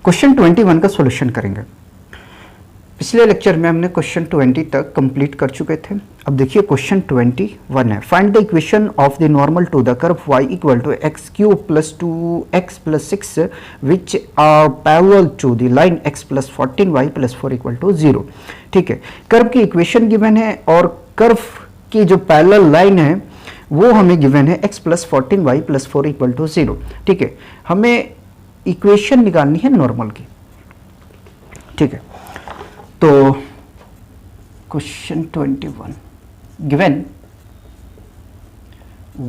Question 21 का solution करेंगे। पिछले लेक्चर में हमने क्वेश्चन 20 तक कंप्लीट कर चुके थे। अब देखिए क्वेश्चन 21 है, find the equation of the normal to the curve y equal to x cube plus 2x plus 6 which are parallel to the line x plus 14y plus 4 equal to 0। ठीक है, curve की equation given है और curve की जो parallel line है वो हमें गिवन है x plus 14y plus 4 equal to 0। ठीक है, हमें इक्वेशन निकालनी है नॉर्मल की। ठीक है, तो question 21 given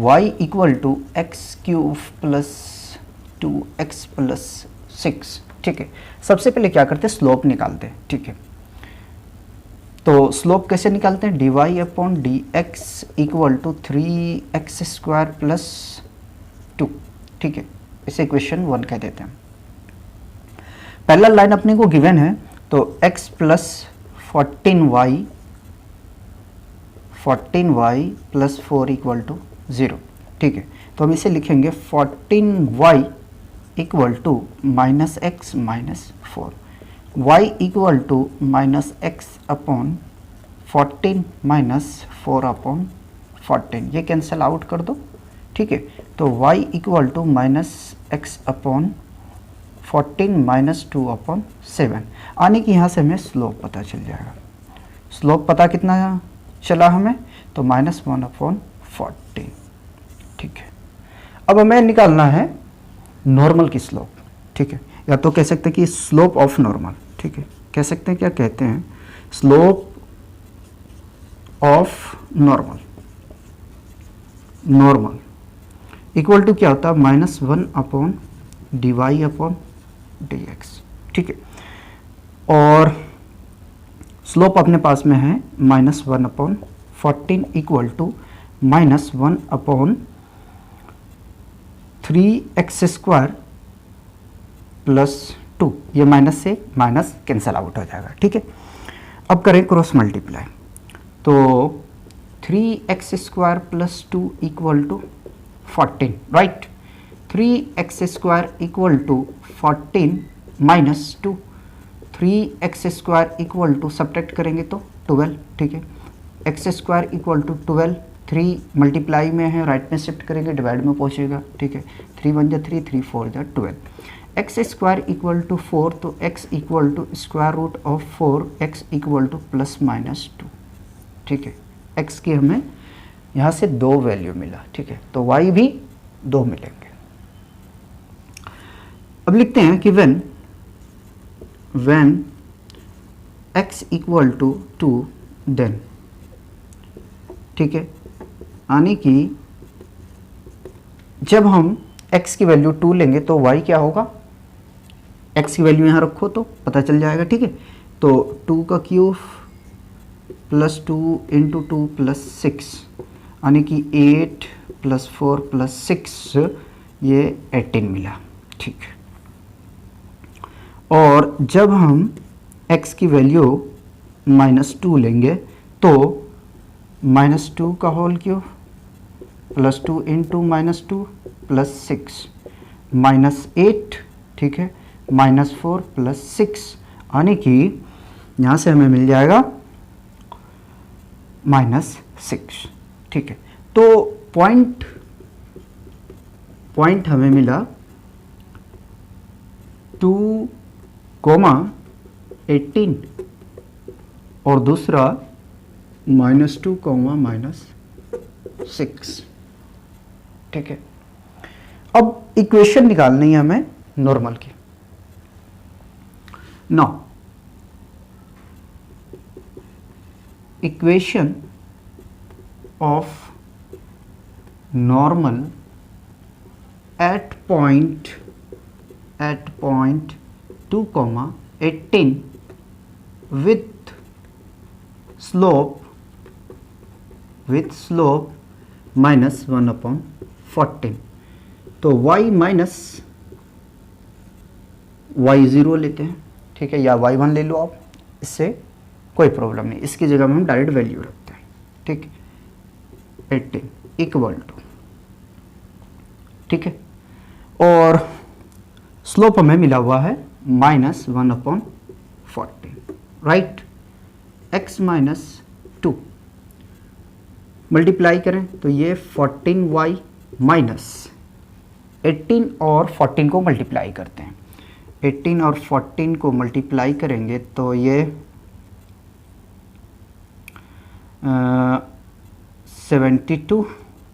y equal to x cube plus 2x plus 6। ठीक है, सबसे पहले क्या करते हैं, स्लोप निकालते हैं। ठीक है, तो स्लोप कैसे निकालते हैं, dy upon D x equal to 3x square plus 2। ठीक है, इसे इक्वेशन 1 कह देते हैं। पैरेलल लाइन अपने को गिवन है तो x plus 14y plus 4 equal to 0। ठीक है, तो हम इसे लिखेंगे 14y equal to minus x minus 4, y equal to minus x upon 14 minus 4 upon 14, ये कैंसिल आउट कर दो। ठीक है, तो y equal to minus x upon 14 minus 2 upon 7 आने की यहाँ से हमें स्लोप पता चल जाएगा। स्लोप पता कितना चला हमें, तो माइनस 1 अपॉन 14। ठीक है, अब हमें निकालना है नॉर्मल की स्लोप। ठीक है, या तो कह सकते हैं कि स्लोप ऑफ नॉर्मल। ठीक है, कह सकते हैं, क्या कहते हैं, slope of normal. Normal equal to क्या होता है, minus 1 upon d y upon D x. ठीक है, और स्लोप अपने पास में है minus 1 upon 14 equal to minus 1 upon 3x square plus 2, ये माइनस से माइनस कैंसल आउट हो जाएगा। ठीक है, अब करें क्रॉस मल्टीप्लाई, तो 3x square plus 2 equal to 14, right. 3x square equal to 14 minus 2, 3x square equal to subtract करेंगे तो 12। ठीक है, x square equal to 12, 3 multiply में है, राइट में शिफ्ट करेंगे डिवाइड में पहुंचेगा। ठीक है, 3 1 जा 3, 3 4 जा 12, x स्क्वायर इक्वल टू 4, तो x equal to square root of 4, x equal to plus minus 2। ठीक है, x की हमें यहाँ से 2 वैल्यू मिला। ठीक है, तो y भी 2 मिलेंगे। अब लिखते हैं कि when x equal to 2 then. ठीक है, यानी कि जब हम x की वैल्यू 2 लेंगे तो y क्या होगा, x की वैल्यू यहाँ रखो तो पता चल जाएगा। ठीक है, तो 2 का क्यूब प्लस 2 इंटू 2 प्लस 6 यानी कि 8 प्लस 4 प्लस 6, ये 18 मिला। ठीक है, और जब हम x की वैल्यू -2 लेंगे तो -2 का whole cube plus 2 into -2 plus 6 -8। ठीक है, -4 प्लस 6 यानी कि यहाँ से हमें मिल जाएगा -6। ठीक है, तो पॉइंट हमें मिला 2,18 और दूसरा -2, -6। ठीक है, अब इक्वेशन निकालनी है हमें नॉर्मल की। Now equation of normal at point 2, 18 with slope -1 upon 14, तो y माइनस y0 लेते हैं। ठीक है, या y1 ले लो आप, इससे कोई प्रॉब्लम नहीं, इसकी जगह में हम डायरेक्ट वैल्यू रखते हैं। ठीक, 18 इक्वल टू, ठीक है, और स्लोप हमें मिला हुआ है minus 1/14, right. x minus 2 multiply करें तो ये 14y माइनस 18 और 14 को मल्टीप्लाई करते हैं। 18 और 14 को मल्टीप्लाई करेंगे तो ये 72,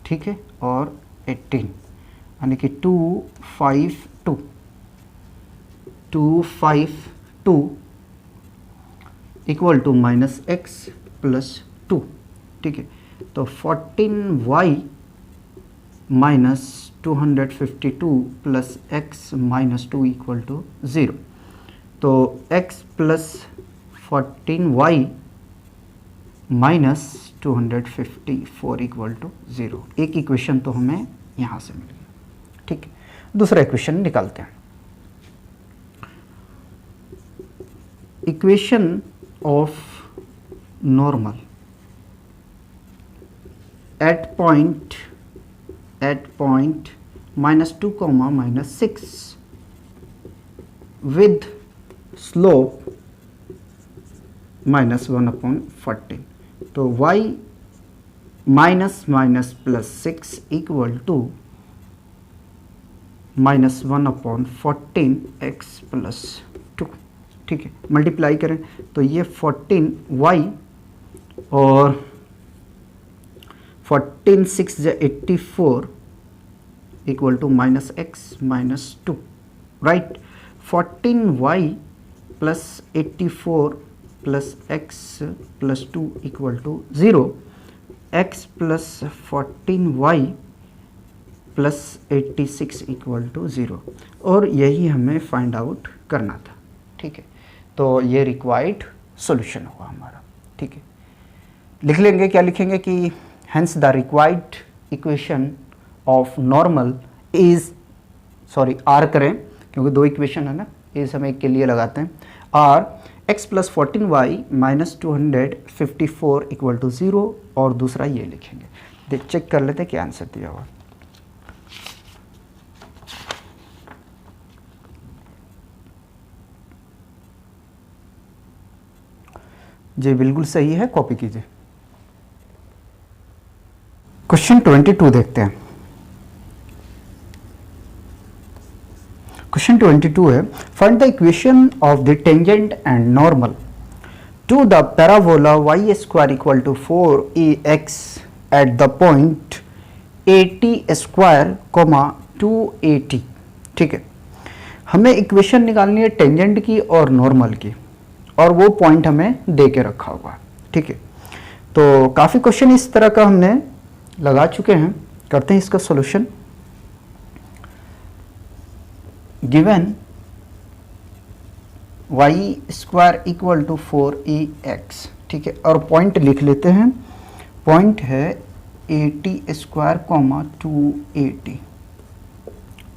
ठीक है, और 18 यानी कि 252 equal to minus x plus 2, ठीक है। तो 14y minus 252 plus x minus 2 equal to 0। तो x plus 14y minus 254 equal to 0। एक इक्वेशन तो हमें यहाँ से मिल गई, ठीक है। दूसरा इक्वेशन निकालते हैं। Equation of normal at point -2, -6 with slope -1/14। तो y minus minus plus 6 equal to -1/14 x plus 2, ठीक है। मल्टीप्लाई करें तो ये 14y और 14 6 84 equal to minus x minus 2, right. 14y plus 84 plus x plus 2 equal to 0। x plus 14y plus 86 equal to 0, और यही हमें फाइंड आउट करना था, ठीक है। तो ये रिक्वायर्ड सॉल्यूशन हुआ हमारा, ठीक है। लिख लेंगे, क्या लिखेंगे कि hence the required equation of normal is, sorry are करें क्योंकि दो इक्वेशन है ना, इस हम एक के लिए लगाते हैं। Are x plus 14y minus 254 equal to 0, और दूसरा ये लिखेंगे। चेक कर लेते हैं क्या आंसर दिया हुआ। जी बिल्कुल सही है, कॉपी कीजिए। क्वेश्चन 22 देखते हैं। क्वेश्चन 22 है, find the equation of the tangent and normal to the parabola y square equal to 4ax at the point 80 square, 280, ठीक है। हमें इक्वेशन निकालनी है टेंजेंट की और नॉर्मल की, और वो पॉइंट हमें दे के रखा हुआ, ठीक है। तो काफ़ी क्वेश्चन इस तरह का हमने लगा चुके हैं। करते हैं इसका solution. Given y square equal to 4ax, ठीक है, और पॉइंट लिख लेते हैं। पॉइंट है 80 स्क्वायर, 280,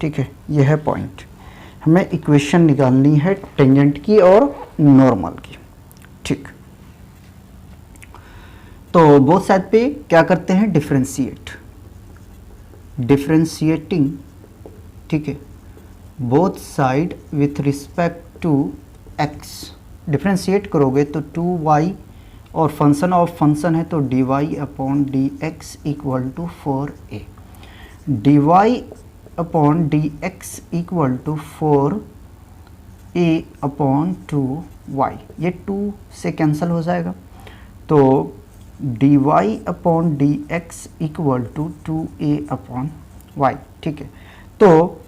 ठीक है, यह है पॉइंट। हमें इक्वेशन निकालनी है टेंजेंट की और नॉर्मल की, ठीक। तो बोथ साइड पे क्या करते हैं, डिफरेंशिएटिंग, ठीक है, both side with respect to x। Differentiate करोगे तो 2y, और फंक्शन ऑफ फंक्शन है तो dy upon dx equal to 4a। dy upon dx equal to 4a upon 2y, ये 2 से कैंसिल हो जाएगा। तो dy upon dx equal to 2a upon y, ठीक है। तो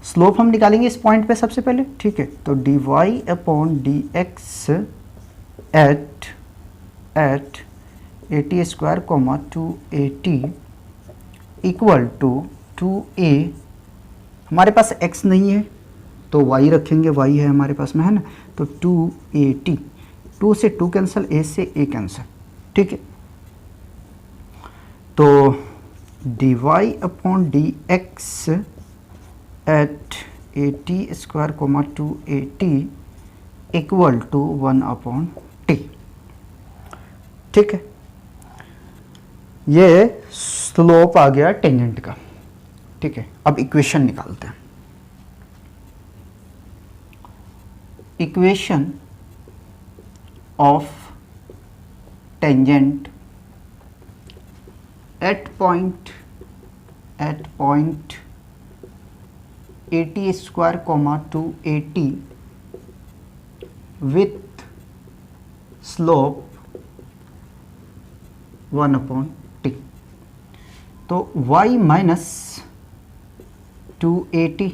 स्लोप हम निकालेंगे इस पॉइंट पे सबसे पहले, ठीक है। तो dy upon dx at 80 square, 280 equal to 2a। हमारे पास x नहीं है तो y रखेंगे, y है हमारे पास में, है ना। तो 280, 2 से 2 कैंसिल, a से a कैंसिल, ठीक है। तो dy upon dx at 80 square, 280 equal to 1 upon t, ठीक है। ये स्लोप आ गया टेंजेंट का, ठीक है। अब इक्वेशन निकालते हैं। Equation of tangent at point AT square comma 2AT with slope 1/t। तो y माइनस 2AT,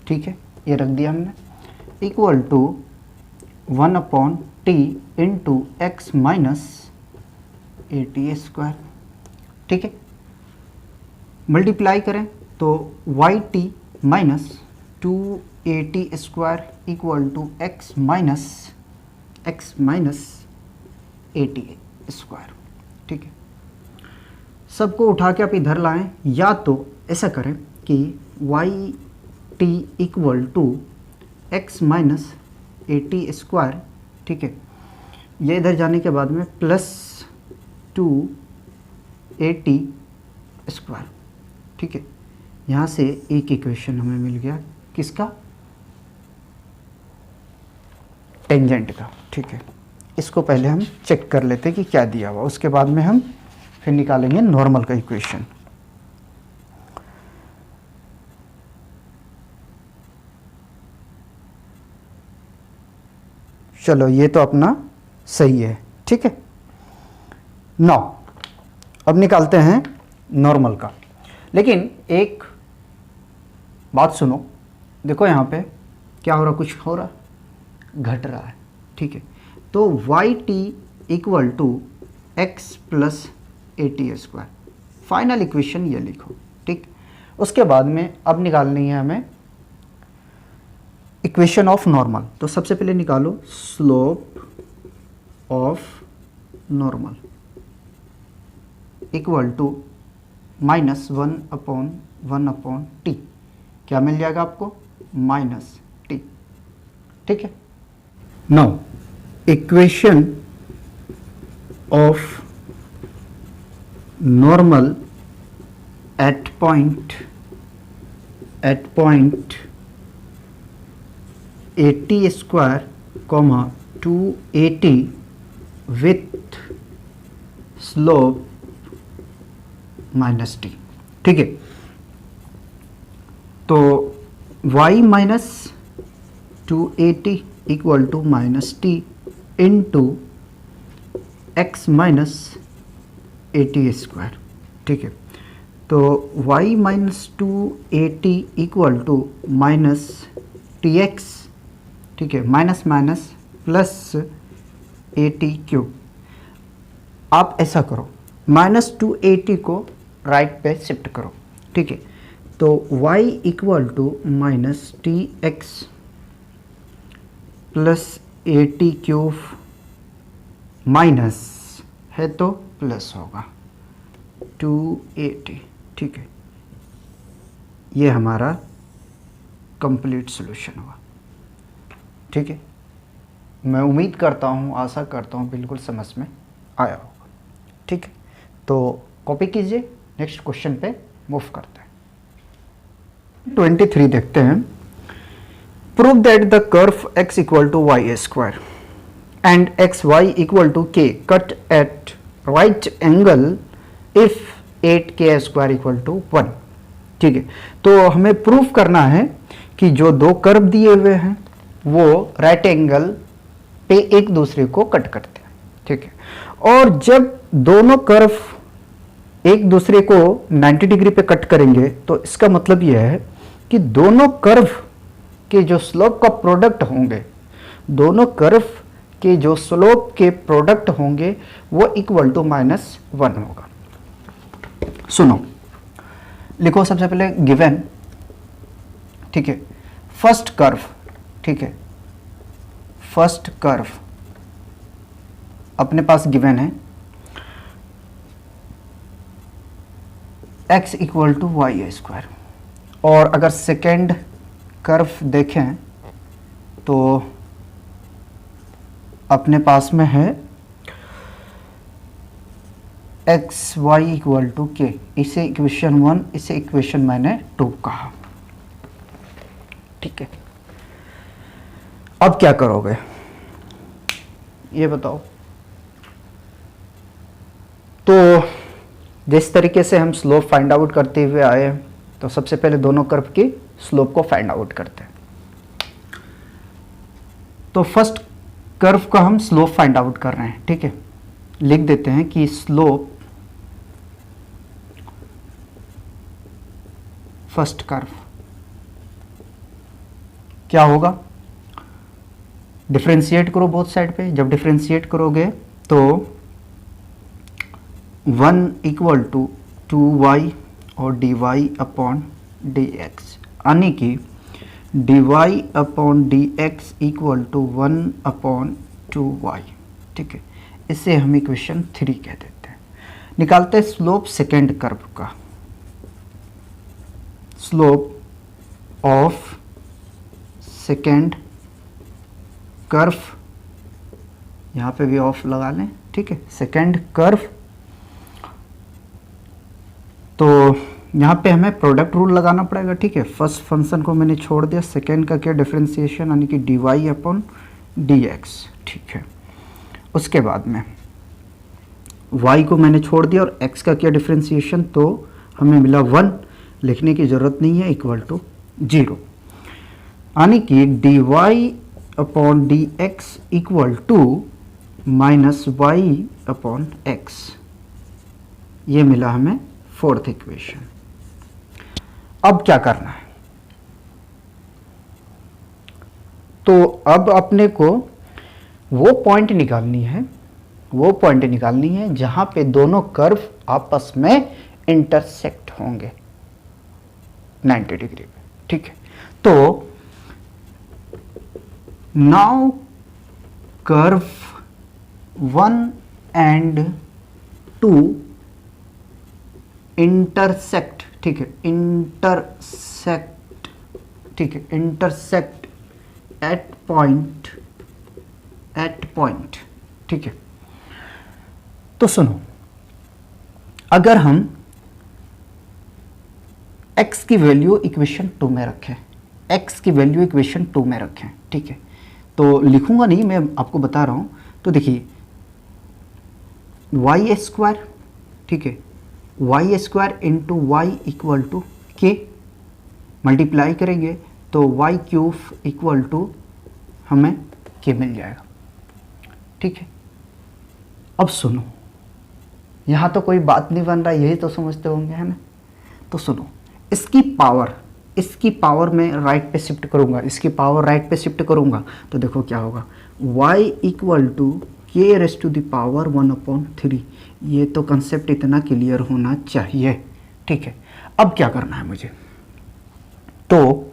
ठीक है, ये रख दिया हमने, equal to 1/t into x minus AT square, ठीक है। मल्टीप्लाई करें तो YT minus 2AT square equal to x minus AT square, ठीक है। सबको उठा के आप इधर लाएं, या तो ऐसा करें कि YT equal to x minus AT square, ठीक है, ये इधर जाने के बाद में प्लस 2AT स्क्वायर, ठीक है। यहाँ से एक इक्वेशन हमें मिल गया, किसका? टेंजेंट का, ठीक है। इसको पहले हम चेक कर लेते हैं कि क्या दिया हुआ, उसके बाद में हम फिर निकालेंगे नॉर्मल का इक्वेशन। चलो ये तो अपना सही है, ठीक है। नौ अब निकालते हैं नॉर्मल का, लेकिन एक बात सुनो, देखो यहाँ पे क्या हो रहा, कुछ हो रहा, घट रहा है, ठीक है। तो YT equal to x plus AT square, final equation ये लिखो, ठीक। उसके बाद में अब निकालनी है हमें इक्वेशन ऑफ नॉर्मल। तो सबसे पहले निकालो slope of normal equal to minus 1/t, क्या मिल जाएगा आपको? -t, ठीक है। Now equation of normal at point AT square comma 2AT with slope -t, ठीक है। तो y minus 2AT equal to -t into x minus AT square, ठीक है। तो y minus 2AT equal to minus TX, ठीक है, minus minus plus AT cube. आप ऐसा करो, -2AT को राइट पे शिफ्ट करो, ठीक है। तो y equal to minus TX plus AT cube minus है तो प्लस होगा 2AT, ठीक है। ये हमारा कंप्लीट सॉल्यूशन हुआ, ठीक है। मैं उम्मीद करता हूँ, आशा करता हूँ बिल्कुल समझ में आया होगा, ठीक है। तो कॉपी कीजिए, नेक्स्ट क्वेश्चन पे मूव करते हैं। 23 देखते हैं। Prove that the curve x equal to y square and xy equal to k cut at right angle if 8k square equal to 1, ठीक है। तो हमें प्रूफ करना है कि जो दो कर्व दिए हुए हैं वो राइट एंगल पे एक दूसरे को कट करते हैं, ठीक है। और जब दोनों कर्व एक दूसरे को 90 डिग्री पे कट करेंगे तो इसका मतलब यह है कि दोनों कर्व के जो स्लोप का प्रोडक्ट होंगे, दोनों कर्व के जो स्लोप के प्रोडक्ट होंगे वो इक्वल टू -1 होगा। सुनो, लिखो सबसे पहले गिवन, ठीक है, फर्स्ट कर्व, ठीक है, फर्स्ट कर्व अपने पास गिवन है x equal to y square. और अगर सेकेंड कर्व देखें तो अपने पास में है एक्स वाई इक्वल टू के, इसे इक्वेशन 1, इसे इक्वेशन मैंने 2 कहा, ठीक है। अब क्या करोगे ये बताओ। तो जिस तरीके से हम स्लोप फाइंड आउट करते हुए आए हैं, तो सबसे पहले दोनों कर्व की स्लोप को फाइंड आउट करते हैं। तो फर्स्ट कर्व का हम स्लोप फाइंड आउट कर रहे हैं, ठीक है। लिख देते हैं कि स्लोप फर्स्ट कर्व क्या होगा, डिफरेंशिएट करो बोथ साइड पे। जब डिफरेंशिएट करोगे तो 1 इक्वल टू 2y और dy अपॉन dx, यानी कि dy upon dx equal to 1 upon 2y, ठीक है। इसे हम इक्वेशन 3 कह देते हैं। निकालते हैं स्लोप सेकेंड कर्व का। स्लोप ऑफ सेकेंड कर्व, यहाँ पे भी ऑफ लगा लें, ठीक है। सेकेंड कर्व, तो यहाँ पे हमें प्रोडक्ट रूल लगाना पड़ेगा, ठीक है। फर्स्ट फंक्शन को मैंने छोड़ दिया, सेकेंड का क्या डिफरेंशिएशन यानी कि dy अपॉन dx, ठीक है। उसके बाद में y को मैंने छोड़ दिया और x का क्या डिफरेंशिएशन, तो हमें मिला 1, लिखने की ज़रूरत नहीं है, इक्वल टू 0, यानी कि dy upon dx equal to minus y upon x, ये मिला हमें फोर्थ इक्वेशन। अब क्या करना है, तो अब अपने को वो पॉइंट निकालनी है जहां पे दोनों कर्व आपस में इंटरसेक्ट होंगे 90 डिग्री पे, ठीक है। तो नाउ कर्व 1 एंड 2 इंटरसेक्ट, ठीक है, इंटरसेक्ट, ठीक है, इंटरसेक्ट एट पॉइंट, ठीक है। तो सुनो, अगर हम x की वैल्यू इक्वेशन 2 में रखें, ठीक है, तो लिखूंगा नहीं, मैं आपको बता रहा हूं। तो देखिए y स्क्वायर, ठीक है, y square into y equal to k, multiply करेंगे तो y क्यूब इक्वल टू हमें के मिल जाएगा, ठीक है। अब सुनो, यहाँ तो कोई बात नहीं बन रहा, यही तो समझते होंगे, है ना। तो सुनो, इसकी पावर मैं राइट पे शिफ्ट करूँगा, तो देखो क्या होगा, y equal to k raise to the power 1/3। ये तो कंसेप्ट इतना क्लियर होना चाहिए, ठीक है। अब क्या करना है मुझे, तो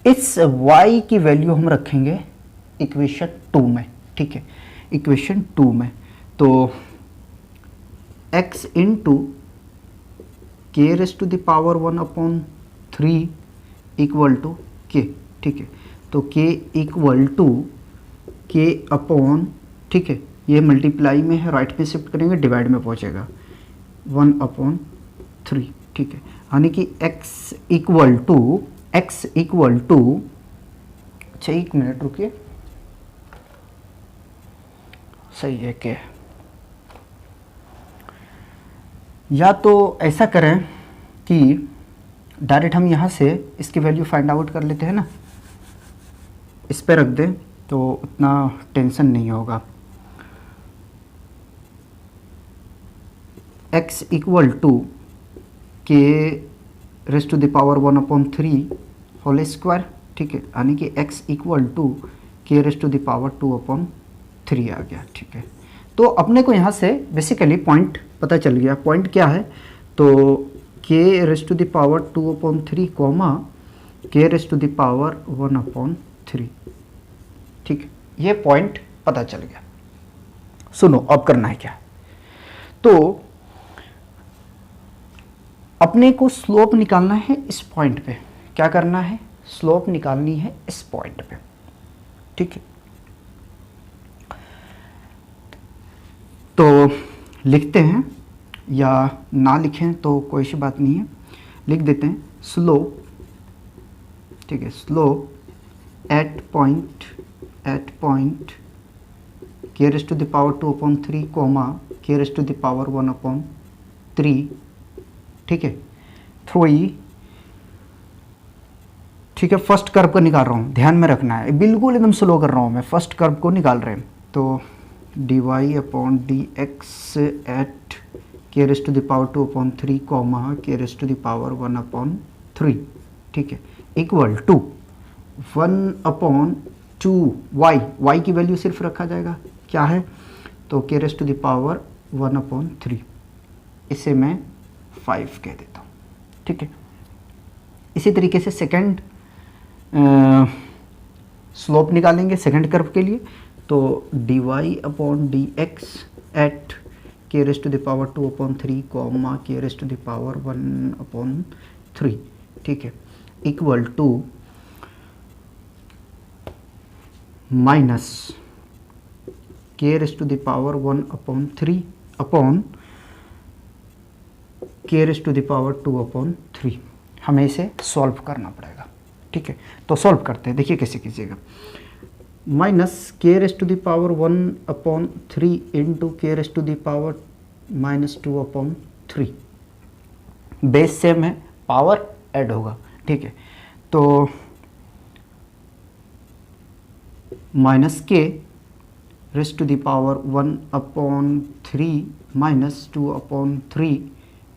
इस y की वैल्यू हम रखेंगे इक्वेशन 2 में, ठीक है, इक्वेशन 2 में। तो x into k raise to the power 1/3 equal to k, ठीक है। तो k equal to k upon, ठीक है, ये मल्टीप्लाई में है, राइट में शिफ्ट करेंगे, डिवाइड में पहुंचेगा 1/3, ठीक है। यानी कि x इक्वल टू, अच्छा 1 मिनट रुकिए, सही है क्या, या तो ऐसा करें कि डायरेक्ट हम यहाँ से इसकी वैल्यू फाइंड आउट कर लेते हैं ना, इस पे रख दें तो उतना टेंशन नहीं होगा। x equal to k raise to the power 1/3 whole square, ठीक है, यानी कि x equal to k raise to the power 2/3 आ गया, ठीक है। तो अपने को यहाँ से बेसिकली पॉइंट पता चल गया। पॉइंट क्या है, तो k raise to the power 2/3 comma k raise to the power 1/3, ठीक है, ये पॉइंट पता चल गया। सुनो, अब करना है क्या, तो अपने को स्लोप निकालना है इस पॉइंट पे। क्या करना है, स्लोप निकालनी है इस पॉइंट पे, ठीक है। तो लिखते हैं, या ना लिखें तो कोई सी बात नहीं है, लिख देते हैं स्लोप, ठीक है, slope at point at point k raise to the power 2/3 comma k raise to the power 1/3, ठीक है, 3, ठीक है। फर्स्ट कर्व को निकाल रहा हूँ, ध्यान में रखना है, बिल्कुल एकदम स्लो कर रहा हूँ मैं, फर्स्ट कर्व को निकाल रहे हैं। तो dy/dx at k raise to the power 2/3 comma k raise to the power 1/3, ठीक है, इक्वल टू 1/2y, y की वैल्यू सिर्फ रखा जाएगा, क्या है, तो k raise to the power 1/3, इसे मैं 5 कह देता हूँ, ठीक है। इसी तरीके से सेकंड स्लोप निकालेंगे सेकंड कर्व के लिए। तो dy/dx at k raise to the power 2/3 comma k raise to the power 1/3, ठीक है, equal to minus k raise to the power 1/3 upon k raise to the power 2/3। हमें इसे solve करना पड़ेगा, ठीक है। तो सॉल्व करते हैं, देखिए कैसे कीजिएगा। Minus k raise to the power 1/3 into k raise to the power -2/3, base same है, पावर ऐड होगा, ठीक है। तो minus k raise to the power 1/3 -2/3,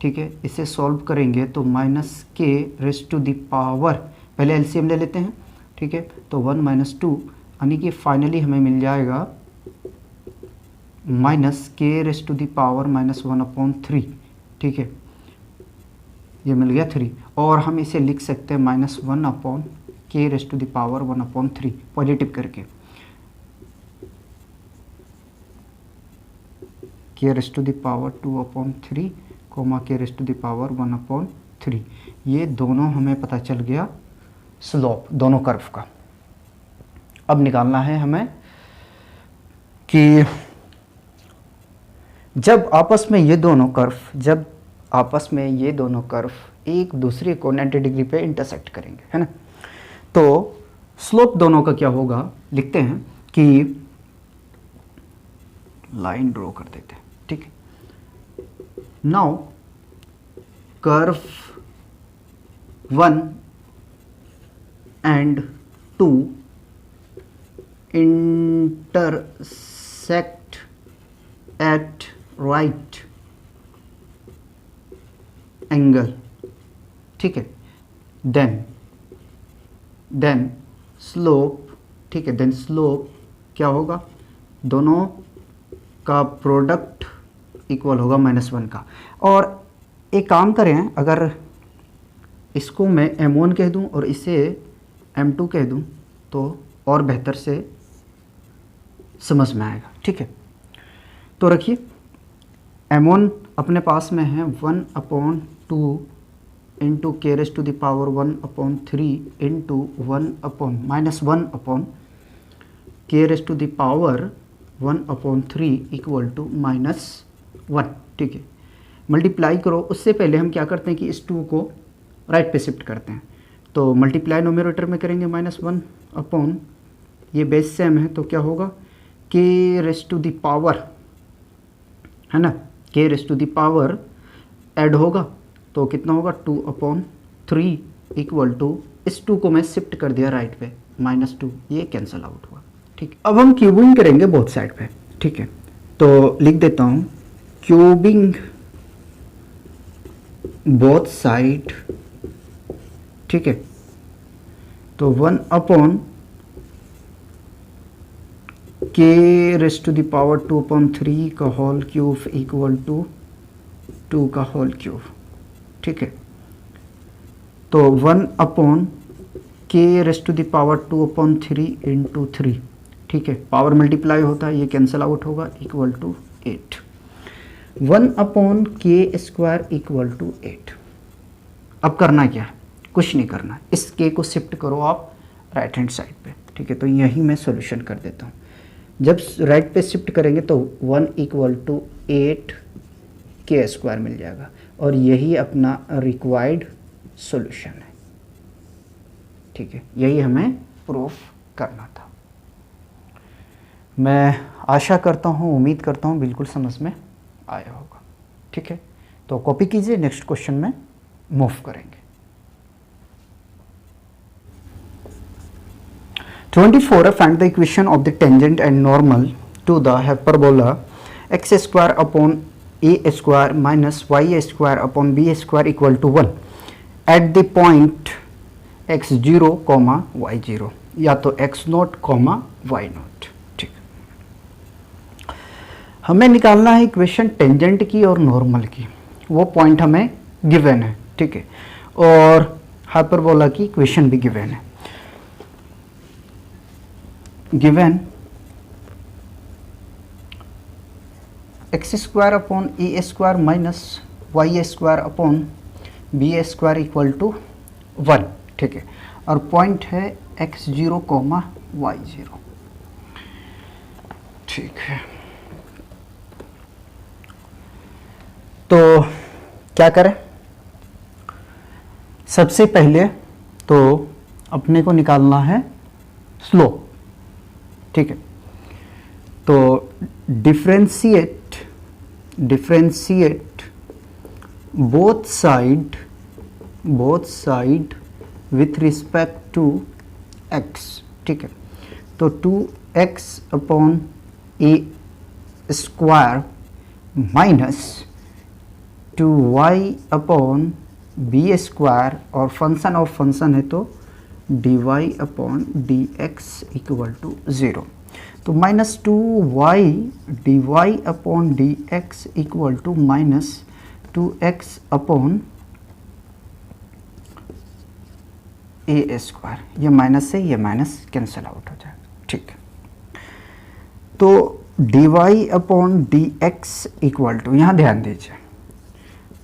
ठीक है, इसे सॉल्व करेंगे तो minus k raise to the power, पहले एलसीएम ले लेते हैं, ठीक है, तो 1 - 2 यानी कि फाइनली हमें मिल जाएगा minus k raise to the power -1/3, ठीक है, ये मिल गया 3, और हम इसे लिख सकते हैं -1/k raise to the power 1/3 positive करके, k raise to the power 2/3 comma k raise to the power 1/3, ये दोनों हमें पता चल गया स्लोप दोनों कर्व का। अब निकालना है हमें कि जब आपस में ये दोनों कर्व एक दूसरे को 90 डिग्री पे इंटरसेक्ट करेंगे, है ना, तो स्लोप दोनों का क्या होगा, लिखते हैं कि लाइन ड्रॉ कर देते हैं, ठीक है। Now curve 1 and 2 intersect at right angle, ठीक है, देन स्लोप, ठीक है, देन स्लोप क्या होगा, दोनों का प्रोडक्ट इक्वल होगा -1 का। और एक काम करें, अगर इसको मैं m1 कह दूं और इसे m2 कह दूं तो और बेहतर से समझ में आएगा, ठीक है। तो रखिए m1 अपने पास में है 1/2 into k raise to the power 1/3 into -1/k raise to the power 1/3 equal to -1, ठीक है। मल्टीप्लाई करो, उससे पहले हम क्या करते हैं कि इस 2 को राइट पे शिफ्ट करते हैं, तो मल्टीप्लाई नोमिनेटर में करेंगे -1 ये बेस सेम है, तो क्या होगा k raise to the power, है ना, k raise to the power add होगा तो कितना होगा 2/3 इक्वल टू, इस 2 को मैं शिफ्ट कर दिया राइट पे, -2, ये कैंसिल आउट हुआ, ठीक। अब हम क्यूबिंग करेंगे बोथ साइड पे, ठीक है, तो लिख देता हूँ क्यूबिंग बोथ साइड, ठीक है, तो 1/k raise to the power 2/3 का होल क्यूब इक्वल टू 2 का होल क्यूब, ठीक है। तो 1/k raise to the power 2/3 into 3, ठीक है, पावर मल्टीप्लाई होता है, ये कैंसिल आउट होगा, equal to 8, 1/k² equal to 8। अब करना क्या है, कुछ नहीं करना, इस k को शिफ्ट करो आप राइट हैंड साइड पे, ठीक है। तो यही मैं सॉल्यूशन कर देता हूँ, जब राइट पे शिफ्ट करेंगे तो 1 इक्वल टू 8k² मिल जाएगा, और यही अपना रिक्वायर्ड सॉल्यूशन है, ठीक है, यही हमें प्रूफ करना था। मैं आशा करता हूँ, उम्मीद करता हूँ बिल्कुल समझ में आया होगा। ठीक है, तो कॉपी कीजिए, नेक्स्ट क्वेश्चन में मूव करेंगे। 24 find the equation of the tangent and normal to the hyperbola x square upon A square minus y square upon B square equal to 1 at the point x0, y0, या तो x0, y0। ठीक, हमें निकालना है equation tangent की और normal की, वो पॉइंट हमें गिवन है। ठीक है, और हाइपरबोला की इक्वेशन भी गिवन है। Given x square upon A square minus y square upon B square equal to 1। ठीक है, और पॉइंट है x0, y0। ठीक है, तो क्या करें? सबसे पहले तो अपने को निकालना है स्लोप। ठीक है, तो differentiate both side with respect to x। ठीक है, तो 2x अपॉन ए square minus 2y upon B square, और फंक्शन ऑफ फंक्शन है तो dy upon D x equal to 0। तो minus 2y dy upon D x equal to minus 2x upon A square. ये minus से ये minus cancel out हो जाएगा। ठीक है, तो dy upon D x equal to, यहाँ ध्यान दीजिए,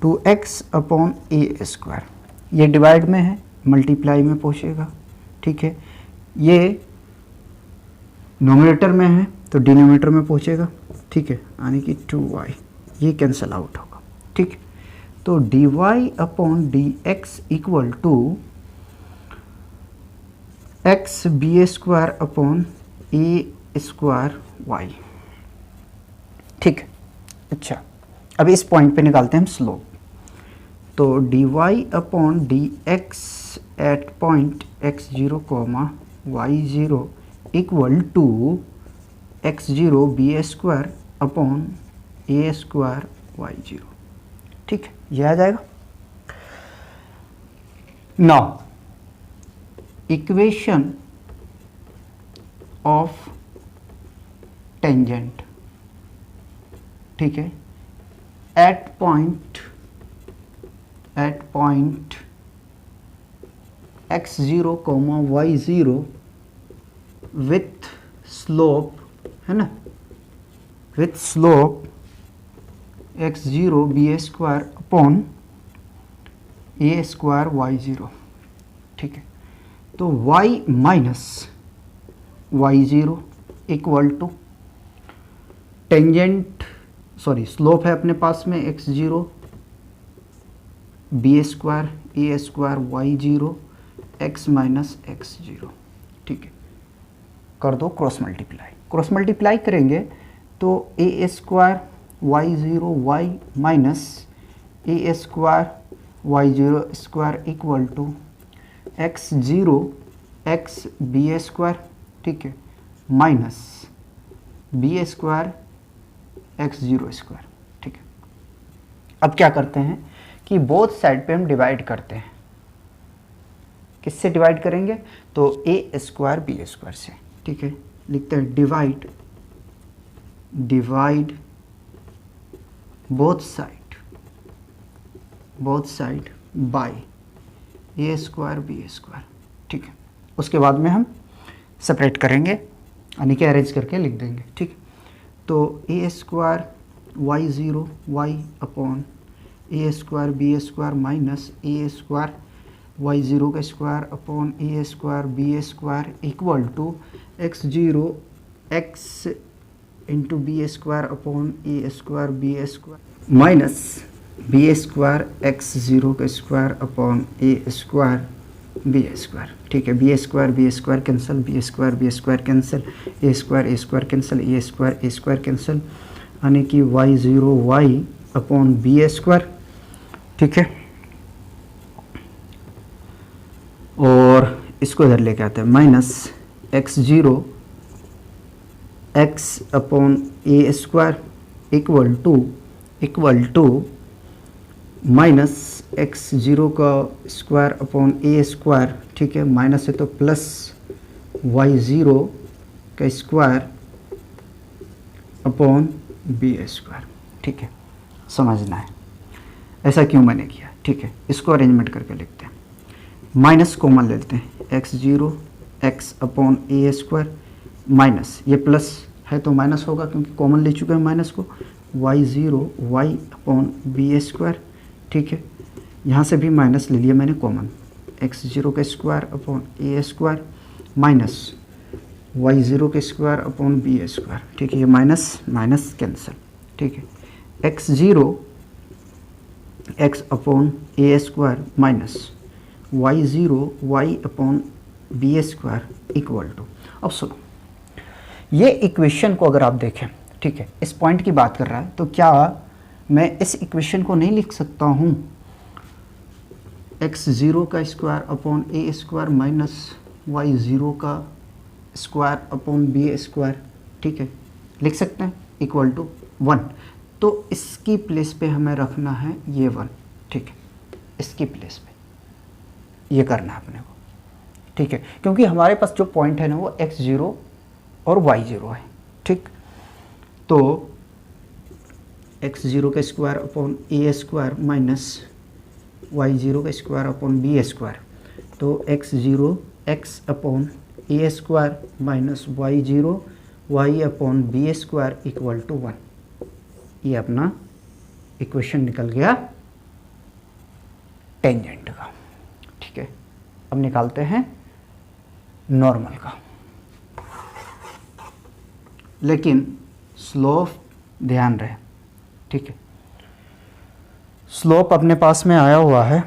2x अपॉन ए स्क्वायर, ये डिवाइड में है, मल्टीप्लाई में पहुँचेगा। ठीक है, ये नोमिनेटर में है तो डिनोमिनेटर में पहुँचेगा। ठीक है, यानी कि 2y, ये कैंसिल आउट होगा। ठीक है, तो dy upon D x equal to x b square upon A square y. ठीक है, अच्छा, अब इस पॉइंट पे निकालते हैं हम स्लोप। तो dy upon D x at point x0, y0 equal to x0 B square upon A square y0। ठीक है, ये आ जाएगा। Now equation of tangent. ठीक है, eight point x0, y0 with slope, है ना, with slope x0 B square upon A square y0। ठीक है, तो y minus y0 equal to tangent, sorry slope है अपने पास में x0 B square A square y0 x minus x0। ठीक है, कर दो क्रॉस मल्टीप्लाई करेंगे तो A square y0 y minus A square y0 square equal to x0 x B square. ठीक है, minus B square x0 square. ठीक है, अब क्या करते हैं कि बोथ साइड पे हम डिवाइड करते हैं। किससे डिवाइड करेंगे? तो ए स्क्वायर बी स्क्वायर से। ठीक है, लिखते हैं divide both side by a square B square. ठीक है, उसके बाद में हम सेपरेट करेंगे, यानी कि अरेंज करके लिख देंगे। ठीक, तो A square y0 y upon A square B square minus A square y0 का square upon A square B square equal to x0 x into B square upon A square B square minus B square x0 का square upon ए square B square, ठीक है। B square cancel, B square cancel, A square cancel, A square cancel, यानी कि y0 y upon B square, ठीक है। और इसको इधर लेके आते हैं, minus x0 x upon A square equal to minus x0 का स्क्वायर अपॉन ए स्क्वायर, ठीक है। माइनस है तो प्लस y0 का स्क्वायर अपॉन बी स्क्वायर, ठीक है। समझना है ऐसा क्यों मैंने किया, ठीक है। इसको अरेंजमेंट करके लिखते हैं, माइनस कॉमन लेते हैं, x0 x अपॉन ए स्क्वायर माइनस, ये प्लस है तो माइनस होगा क्योंकि कॉमन ले चुके हैं माइनस को, y0 y upon B square, ठीक है। यहाँ से भी माइनस ले लिया मैंने कॉमन, x0 का स्क्वायर अपॉन ए स्क्वायर माइनस y0 का स्क्वायर अपॉन बी स्क्वायर, ठीक है। ये माइनस माइनस कैंसिल, ठीक है। x0 x upon A square minus y0 y upon B square equal to, अब सुनो ये इक्वेशन को अगर आप देखें, ठीक है, इस पॉइंट की बात कर रहा है, तो क्या मैं इस इक्वेशन को नहीं लिख सकता हूँ x0 का स्क्वायर अपॉन ए स्क्वायर माइनस y0 का स्क्वायर अपॉन बी स्क्वायर, ठीक है, लिख सकते हैं, इक्वल टू 1। तो इसकी प्लेस पे हमें रखना है ये 1, ठीक है, इसकी प्लेस पे ये करना है अपने को, ठीक है, क्योंकि हमारे पास जो पॉइंट है ना वो x0 और y0 है, ठीक। तो x0 का स्क्वायर अपॉन ए स्क्वायर माइनस y0 का स्क्वायर अपॉन बी स्क्वायर, तो x0 x upon A square minus y0 y upon B square equal to 1। ये अपना इक्वेशन निकल गया टेंजेंट का, ठीक है। अब निकालते हैं नॉर्मल का, लेकिन स्लोप ध्यान रहे, ठीक है। स्लोप अपने पास में आया हुआ है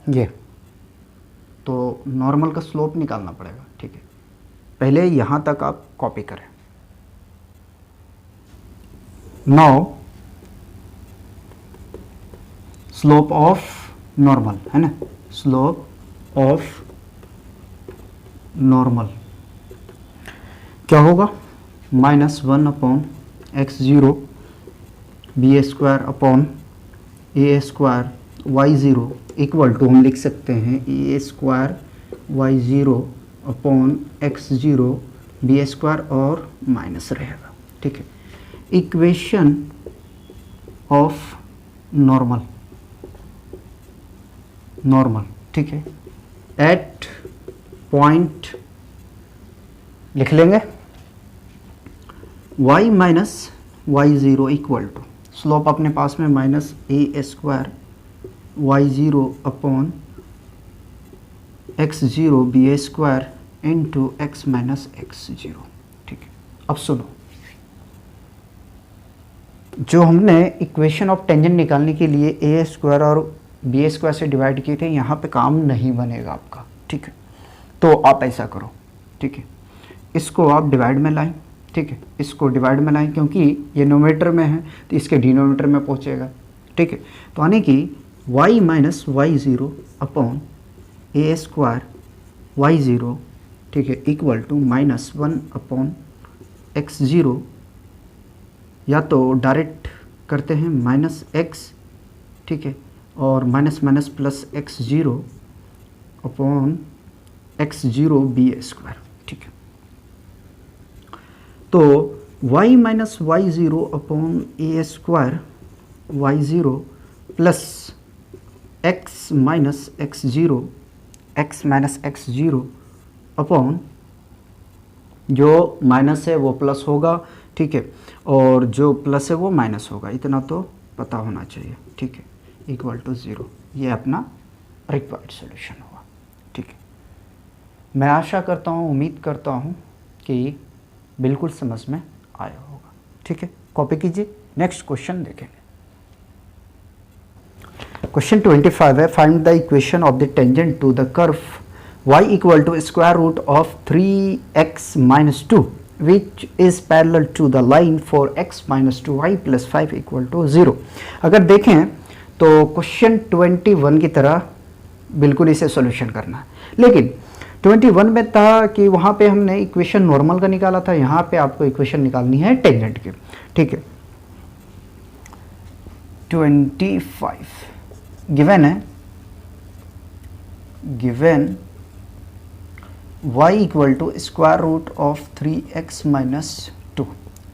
ये, तो नॉर्मल का स्लोप निकालना पड़ेगा, ठीक है। पहले यहाँ तक आप कॉपी करें। नाउ स्लोप ऑफ नॉर्मल है ना, स्लोप ऑफ नॉर्मल क्या होगा, -1 upon x0 B square upon A square y0 equal to, हम लिख सकते हैं A square y0 upon x0 B square और माइनस रहेगा, ठीक है। इक्वेशन ऑफ नॉर्मल ठीक है, एट पॉइंट लिख लेंगे y minus y0 equal to, slope अपने पास में minus A square y0 upon x0 B square into x minus x0, ठीक है। अब सुनो, जो हमने इक्वेशन ऑफ टेंजेंट निकालने के लिए ए स्क्वायर और बी स्क्वायर से डिवाइड किए थे, यहाँ पे काम नहीं बनेगा आपका, ठीक है। तो आप ऐसा करो, ठीक है, इसको आप डिवाइड में लाएं, ठीक है, इसको डिवाइड में लाएं, क्योंकि ये नोमीटर में है तो इसके डिनोमीटर में पहुँचेगा, ठीक है। तो यानी कि y माइनस y0 अपॉन ए स्क्वायर y0, ठीक है, इक्वल टू -1 अपॉन x0, या तो डायरेक्ट करते हैं -x, ठीक है, और minus minus plus x0 upon x0 B square, ठीक है। तो y माइनस y0 अपॉन ए square y0 plus x minus x0 upon, जो माइनस है वो प्लस होगा, ठीक है, और जो प्लस है वो माइनस होगा, इतना तो पता होना चाहिए, ठीक है, इक्वल टू 0। ये अपना रिक्वायर्ड सॉल्यूशन हुआ, ठीक है। मैं आशा करता हूँ, उम्मीद करता हूँ कि बिल्कुल समझ में आया होगा, ठीक है। कॉपी कीजिए, नेक्स्ट क्वेश्चन देखेंगे। क्वेश्चन 25 है, find the equation of the tangent to the curve y equal to square root of 3x minus 2 which is parallel to the line four x minus 2y plus 5 equal to 0। अगर देखें तो question 21 की तरह बिल्कुल इसे solution करना है, लेकिन 21 में था कि वहाँ पे हमने इक्वेशन नॉर्मल का निकाला था, यहाँ पे आपको इक्वेशन निकालनी है टेंजेंट की। ठीक है, 25 गिवन है, given y equal to square root of 3x minus 2।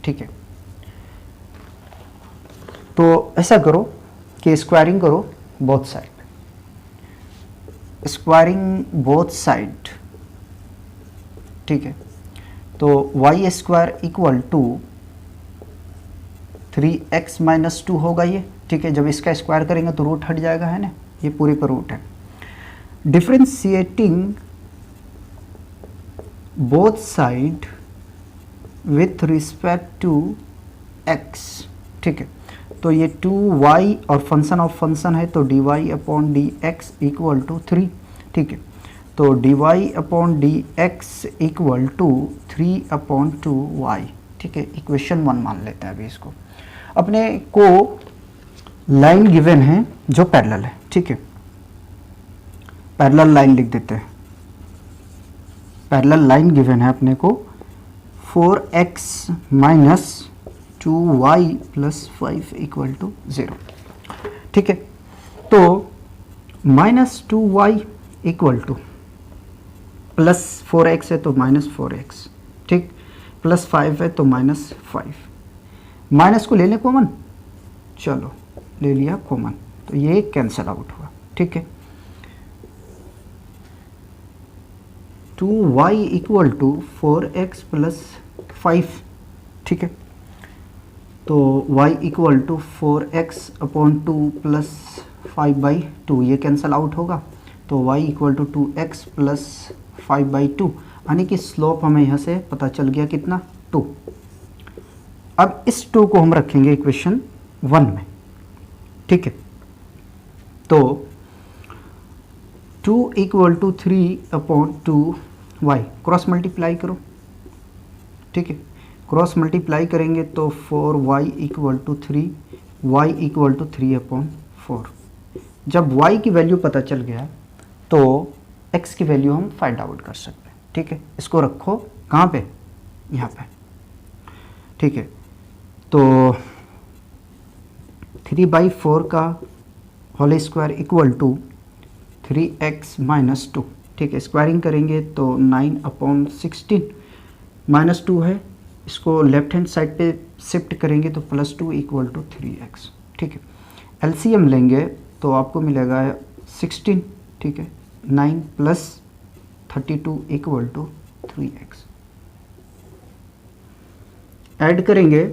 ठीक है, तो ऐसा करो कि स्क्वायरिंग करो both side, squaring both side. ठीक है, तो y square equal to 3x minus 2 होगा ये। ठीक है, जब इसका स्क्वायर करेंगे तो रूट हट जाएगा, है ना, ये पूरी पर रूट है। Differentiating both side with respect to x। ठीक है, तो ये 2y और फंक्शन ऑफ फंक्शन है तो dy upon D x equal to 3। ठीक है, तो dy upon D x equal to 3 upon 2y। ठीक है, इक्वेशन 1 मान लेते हैं अभी इसको। अपने को लाइन गिवन है जो पैरेलल है। ठीक है, पैरेलल लाइन लिख देते हैं। पैरेलल लाइन गिवन है अपने को 4x minus 2y plus 5 equal to 0। ठीक है, तो minus 2y equal to plus 4x है तो माइनस 4x। ठीक, प्लस 5 है तो माइनस 5। माइनस को ले लें कॉमन, चलो ले लिया कॉमन, तो ये कैंसिल आउट हुआ। ठीक है, 2y equal to 4x plus 5। ठीक है, तो y equal to 4x upon 2 plus 5/2, ये कैंसिल आउट होगा, तो y equal to 2x plus 5/2, यानी कि स्लोप हमें यहाँ से पता चल गया कितना, 2। अब इस 2 को हम रखेंगे इक्वेशन 1 में। ठीक है, तो 2 equal to 3 upon 2y, cross multiply करो। ठीक है, क्रॉस मल्टीप्लाई करेंगे तो 4y equal to 3, y equal to 3 upon 4। जब y की वैल्यू पता चल गया तो x की वैल्यू हम फाइंड आउट कर सकते हैं। ठीक है, इसको रखो कहाँ पे, यहाँ पे। ठीक है, तो 3/4 का whole square equal to 3x minus 2। ठीक है, स्क्वायरिंग करेंगे तो 9 अपॉन 16, माइनस 2 है, इसको लेफ्ट हैंड साइड पे शिफ्ट करेंगे तो प्लस 2 इक्वल टू 3x। ठीक है, एलसीएम लेंगे तो आपको मिलेगा 16। ठीक है, 9 plus 32 equal to 3x। Add करेंगे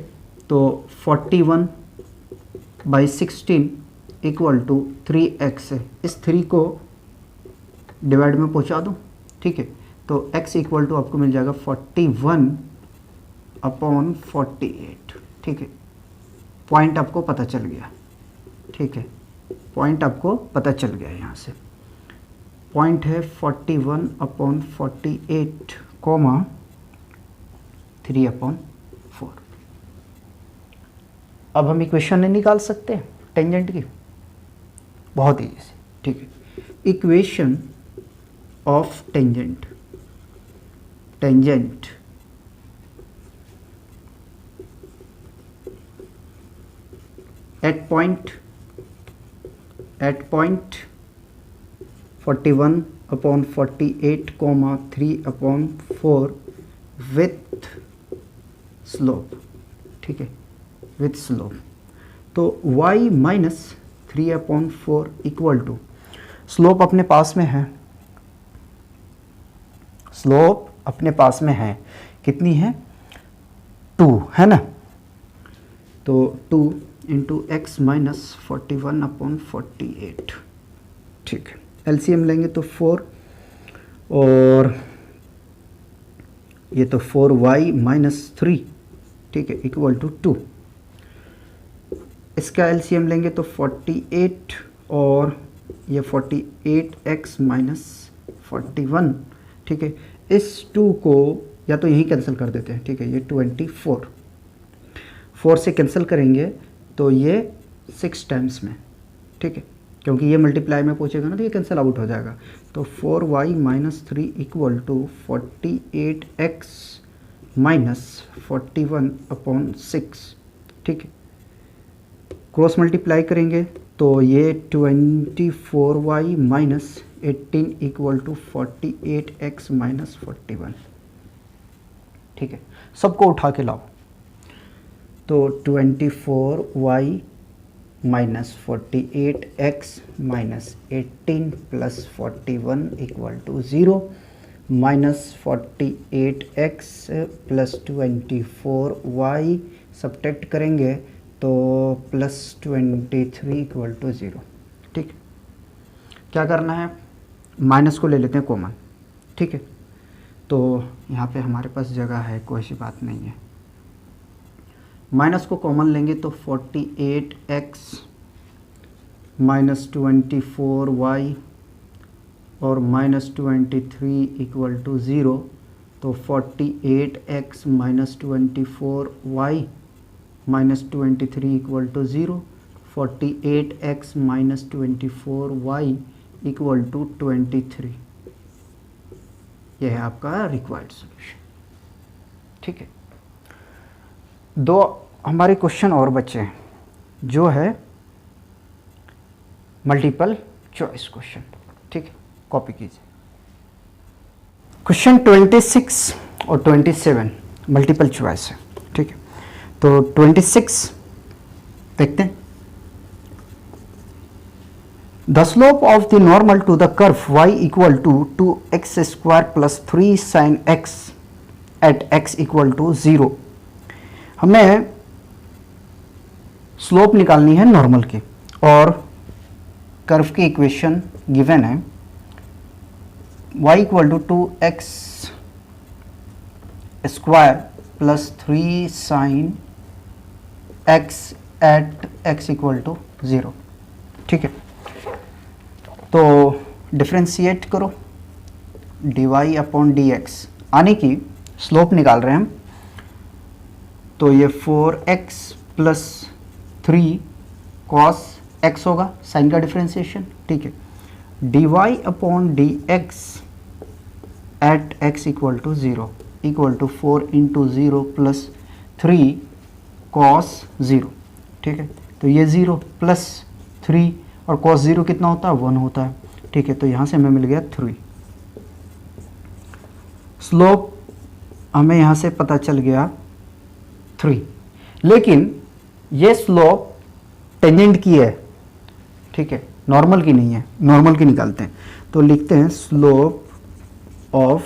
तो 41/16 इक्वल टू 3x है, इस 3 को डिवाइड में पहुंचा दूं। ठीक है, तो x इक्वल टू आपको मिल जाएगा 41 अपॉन 48। ठीक है, पॉइंट आपको पता चल गया। ठीक है, पॉइंट आपको पता चल गया, यहाँ से पॉइंट है 41 अपॉन 48 कॉमा 3 अपॉन 4। अब हम इक्वेशन नहीं निकाल सकते टेंजेंट की, बहुत ईजी से। ठीक है, equation of tangent, tangent at point 41 upon 48 comma 3 upon 4 with slope. ठीक है, विथ स्लोप, तो y minus 3 upon 4 equal to, slope अपने पास में है, स्लोप अपने पास में है, कितनी है, 2 है ना, तो 2 इंटू एक्स माइनस 41 अपॉन 48। ठीक है, एलसीएम लेंगे तो 4 और ये तो 4y माइनस 3। ठीक है, इक्वल टू 2। इसका एलसीएम लेंगे तो 48 और ये 48x माइनस 41, ठीक है। इस 2 को या तो यही कैंसिल कर देते हैं, ठीक है। ये 24 4 से कैंसिल करेंगे तो ये 6 टाइम्स में, ठीक है, क्योंकि ये मल्टीप्लाई में पूछेगा ना तो ये कैंसिल आउट हो जाएगा। तो 4y minus 3 equal to 48x minus 41 upon 6, ठीक है। क्रॉस मल्टीप्लाई करेंगे तो ये 24y minus 18 equal to 48x minus 41, ठीक है। सबको उठा के लाओ तो 24y minus 48x minus 18 plus 41 equal to 0, minus 48x plus 24y subtract करेंगे तो प्लस 23 इक्वल टू 0, ठीक। क्या करना है, माइनस को ले लेते हैं कॉमन, ठीक है। तो यहाँ पे हमारे पास जगह है, कोई सी बात नहीं है। माइनस को कॉमन लेंगे तो 48x माइनस 24y और माइनस 23 इक्वल टू 0, तो 48x minus 24y minus 23 equal to 0, 48x minus 24y equal to 23। यह है आपका रिक्वायर्ड सॉल्यूशन, ठीक है। दो हमारे क्वेश्चन और बचे हैं जो है मल्टीपल चॉइस क्वेश्चन, ठीक है। कॉपी कीजिए। क्वेश्चन 26 और 27 मल्टीपल चॉइस है, ठीक है। तो 26 देखते हैं। The slope of the normal to the curve y equal to 2x square plus 3 sine x at x equal to 0। हमें स्लोप निकालनी है नॉर्मल की और कर्व की इक्वेशन गिवन है y equal to 2x square plus 3 sine x at x equal to 0, ठीक है। तो डिफ्रेंशिएट करो dy अपॉन dx, यानी कि स्लोप निकाल रहे हैं हम, तो ये 4x प्लस 3 कॉस x होगा, साइन का डिफ्रेंशिएशन, ठीक है। dy upon dx at x equal to 0 equal to 4 into 0 plus 3 cos 0, ठीक है। तो ये 0 प्लस 3 और कॉस 0 कितना होता है, 1 होता है, ठीक है। तो यहाँ से हमें मिल गया 3। स्लोप हमें यहाँ से पता चल गया 3, लेकिन ये स्लोप टेंजेंट की है, ठीक है, नॉर्मल की नहीं है। नॉर्मल की निकालते हैं तो लिखते हैं slope of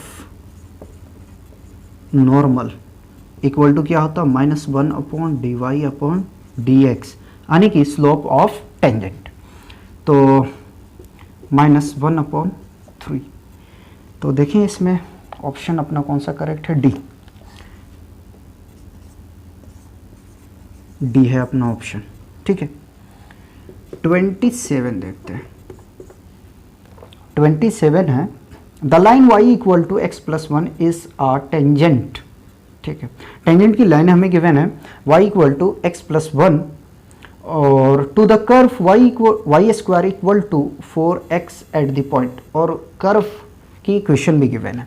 normal equal to क्या होता है, -1 अपॉन dy अपॉन dx, यानी कि स्लोप ऑफ टेंजेंट। तो -1 अपॉन 3। तो देखिए इसमें ऑप्शन अपना कौन सा करेक्ट है, डी है अपना ऑप्शन, ठीक है। 27 देखते हैं। 27 है the line y equal to x plus 1 is a tangent, ठीक है। टेंजेंट की लाइन हमें गिवन है y equal to x plus 1 और to the curve y square equal to 4x at the point, और कर्व की इक्वेशन भी given है,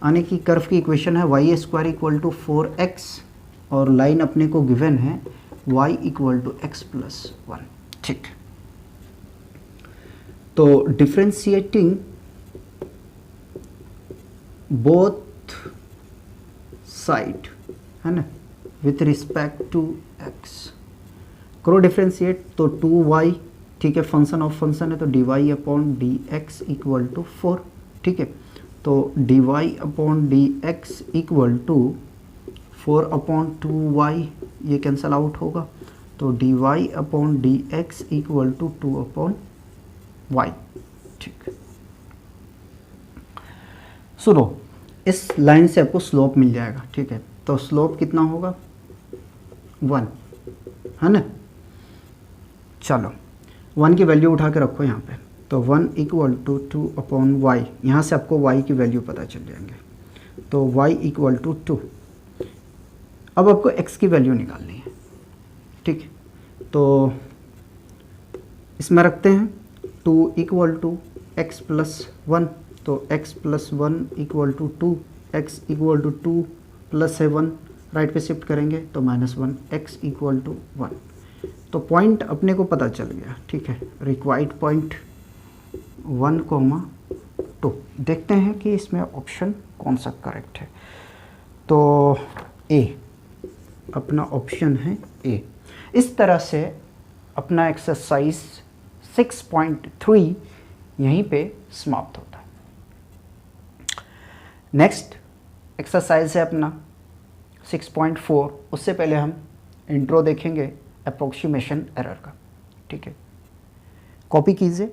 यानी कि कर्व की इक्वेशन है y square equal to 4x और लाइन अपने को गिवन है y equal to x plus 1, ठीक। तो डिफ्रेंशिएटिंग बोथ साइड है ना विथ रिस्पेक्ट टू x, करो डिफ्रेंशिएट तो 2y, ठीक है, फंक्शन ऑफ फंक्शन है तो dy upon dx equal to 4, ठीक है। तो dy upon dx equal to 4 upon 2y, ये कैंसल आउट होगा, तो dy upon dx equal to 2 upon y, ठीक। सुनो, इस लाइन से आपको स्लोप मिल जाएगा, ठीक है। तो स्लोप कितना होगा, 1, है ना। चलो 1 की वैल्यू उठा के रखो यहाँ पे, तो 1 इक्वल टू 2 अपॉन वाई, यहाँ से आपको y की वैल्यू पता चल जाएंगे, तो y इक्वल टू 2। अब आपको x की वैल्यू निकालनी है, ठीक। तो इसमें रखते हैं 2 इक्वल टू एक्स प्लस 1, तो x plus 1 equal to 2, x equal to 2 plus 7, right पे शिफ्ट करेंगे तो -1, x इक्वल टू 1। तो पॉइंट अपने को पता चल गया, ठीक है। Required point 1,2। देखते हैं कि इसमें ऑप्शन कौन सा करेक्ट है। तो ए, अपना ऑप्शन है ए। इस तरह से अपना एक्सरसाइज 6.3 यहीं पे समाप्त होता है। नेक्स्ट एक्सरसाइज है अपना 6.4। उससे पहले हम इंट्रो देखेंगे अप्रोक्सीमेशन एरर का, ठीक है। कॉपी कीजिए